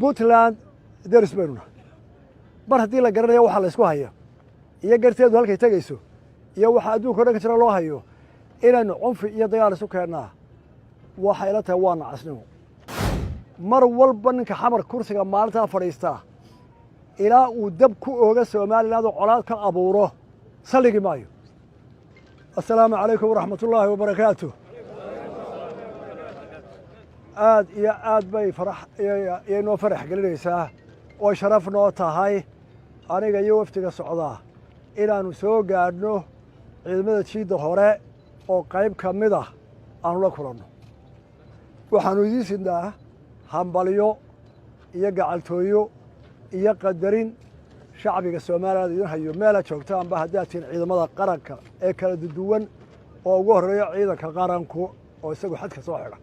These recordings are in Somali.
puntland deris baynuna mar haddii la garanayo waxaa la ysku haya iyo garteedu halkay tegayso iyo waxaa adduunka o dhan ka jira loo hayo inaynu cunfi iyo dagaal isu keennaa waxay ila tahay waa nacasnimo mar walba ninka xamar kursiga maalintaa fadhiistaa ilaa uu dab ku ooga somaliland oo colaad ka abuuro salligi maayo assalaamu calaykum waraxmat ullaahi wabarakaatu aad iyo aad bay iyay noo farax gelinaysaa oo sharaf noo tahay aniga iyo waftiga socdaa inaannu soo gaadhno ciidamada jiidda hore oo qayb ka mid ah aanu la kulanno waxaannu idiin sidnaa hambalyo iyo gacaltooyo iyo qadarin shacbiga soomaaliland idin hayo meela joogtaanba haddaad tihiin ciidamada qaranka ee kala duwan oo ugu horreeyo ciidanka qaranku oo isagu xadka soo xidha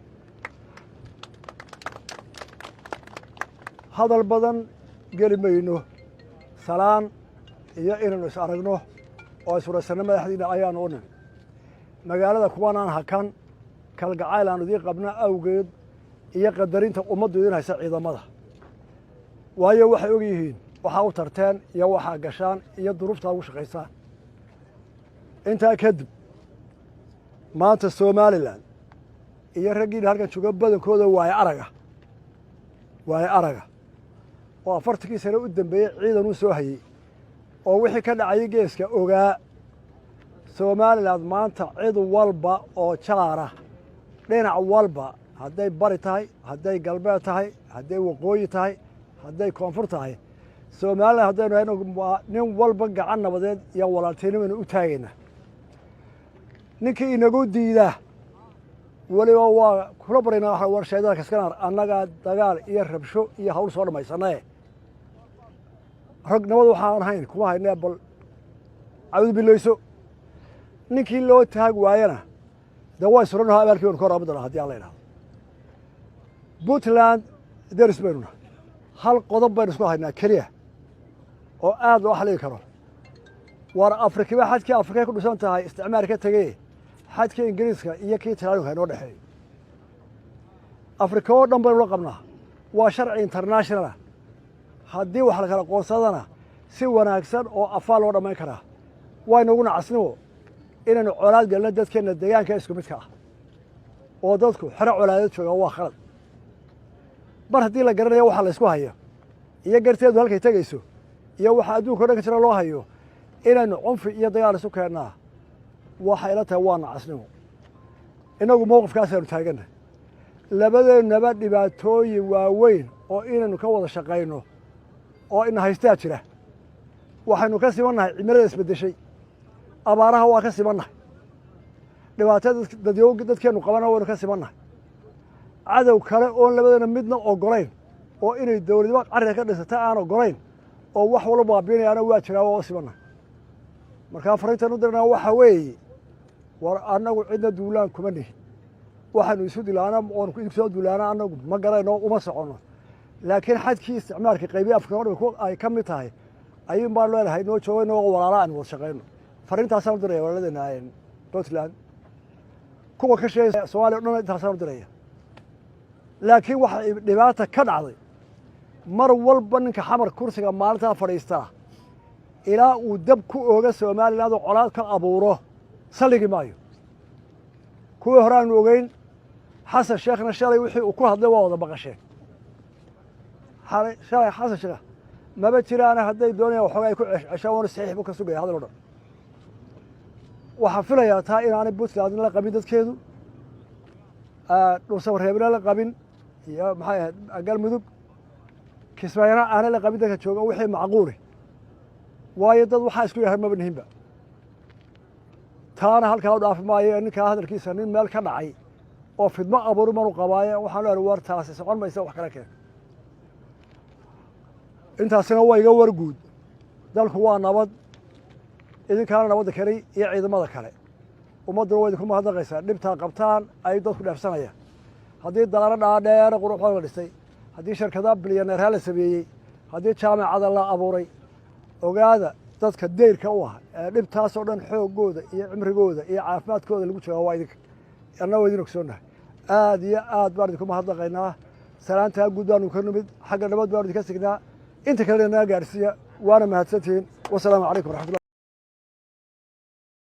hadal badan geli mayno salaan iyo inaynu is aragno oo iswaraysanno madaxdiina ayaanu u nimi magaalada kuwanaan hakan kalgacayl aan idiin qabna awgeed iyo qadarinta ummaddu idin haysa ciidamada waayo waxay og yihiin waxaa u tarteen iyo waxaa gashaan iyo duruuftaa ugu shaqaysaan intaa kadib maanta somalilan iyo raggiina halkan jooga badankooda waaye araga oo 40kii sane u dambeeyey ciidan uu soo hayey oo wixii ka dhacayay geeska ogaa somaliland maanta cid walba oo jaara dhinac walba hadday bari tahay hadday galbeed tahay hadday waqooyi tahay hadday koonfur tahay somaliland haddaynu hayno nin walba gacan nabadeed iyo walaaltinimaynu u taagaynaa ninkii inagu diidaa weliba waa kula baraynaa waxa warshaydada kaskanaar annagaa dagaal iyo rabsho iyo hawl soo dhammaysanae rag nabad waxaan hayn kuma haynee bal cawd bilayso ninkii loo taag waayana dee waa isurannaho abaalkii baynu ka hor aabudana haddii aan la idhahdo puntland deris baynuna hal qodob baynu isku haynaa keliya oo aad loo xalligi karo war afrikiba xadkii afrikay ku dhisan tahay isticmaar ka tegey xadkii ingiriiska iyo kii talaalinka inoo dhexeeyo afrika oo dhan baynu la qabnaa waa sharci internationalah haddii wax la kala qoonsadana si wanaagsan oo afaal loo dhammayn karaa waynugu nacasnimo inaynu colaad gelno dadkeenna deegaanka isku midka ah oo dadku xero colaadeed jooga waa khalad mar haddii la garanayo waxaa la ysku haya iyo garteedu halkay tegayso iyo waxaa adduunka o dhan ka jira loo hayo inaynu cunfi iyo dagaal isu keennaa waxay ila tahay waa nacasnimo innagu mowqifkaasaynu taagannahy labadeennaba dhibaatooyin waaweyn oo inaynu ka wada shaqayno oo ina haystaa jira waxaynu ka simannahay cimilada isbeddeshay abaaraha waa ka simannahay dhibaatada dadkeennu qabana waynu ka simannahay cadow kale oon labadeena midna oggolayn oo inay dowladnimo carriga ka dhisata aan oggolayn oo wax walba baabiinayaana waa jiraa waa u simannahay markaa farriintan u dirnaa waxaa weeye war annagu cidna duulaan kuma nihin waxaynu isu dilaana oonu idinku soo duulaana annagu ma garayno uma soconno laakiin xadkii isticmaalka qaybiya afrika o dhan ay ka mid tahay ayuun baan leenahay noo jooga inagoo walaala aan wada shaqayno farriintaasaan u diraya walaaladeenna puntland kuwa ka sheegay somaaliya o dhan intaasaan u diraya laakiin waxay dhibaata ka dhacday mar walba ninka xamar kursiga maalintaa fadhiistaa ilaa uu dab ku ooga somaliland oo colaad ka abuuro salligi maayo kuwii hore aanu ogeyn xasan sheekhna shalay wixii uu ku hadlay waa wada maqasheen shalay xasan sheekh maba jiraana hadday doonayaan waxooga ay ku ceshaan waanu saxiix buu ka sugaya hadal o dhan waxaan filayaa taa inaanay puntlandna la qabin dadkeedu dhulsabareebna la qabin iyo maxay ahayd galmudug kismaayana aanay la qabin dadka jooga wixii macquuli waayo dad waxaa isku yahay maba nihinba taana halkaa u dhaafi maayo ninkaa hadalkiisa nin meel ka dhacay oo fidmo abuuri manu qabaaye waxaan leehay war taasi socon maysa wax kala keen intaasina waa iga war guud dalku waa nabad idinkaana nabadda keli iyo ciidamada kale ummadduna waa idinku mahadnaqaysaa dhibtaa qabtaan ay dadku dheefsanayaan haddii daaro dhaadheere quruxda la dhistay haddii shirkada bilyaneerhaa la sameeyey haddii jaamacada la abuuray ogaada dadka dayrka u ah ee dhibtaasoo dhan xooggooda iyo cimrigooda iyo caafimaadkooda lagu joogaa waa idinka annagoo idin ogsoonnahay aad iyo aad baan idinku mahadnaqaynaa salaantaa guud baanu ka nimid xagga nabad baanu idinka signaa inta kalena naga gaarsiiya waana mahadsantihiin wasalaamu calaykum waraxmatullah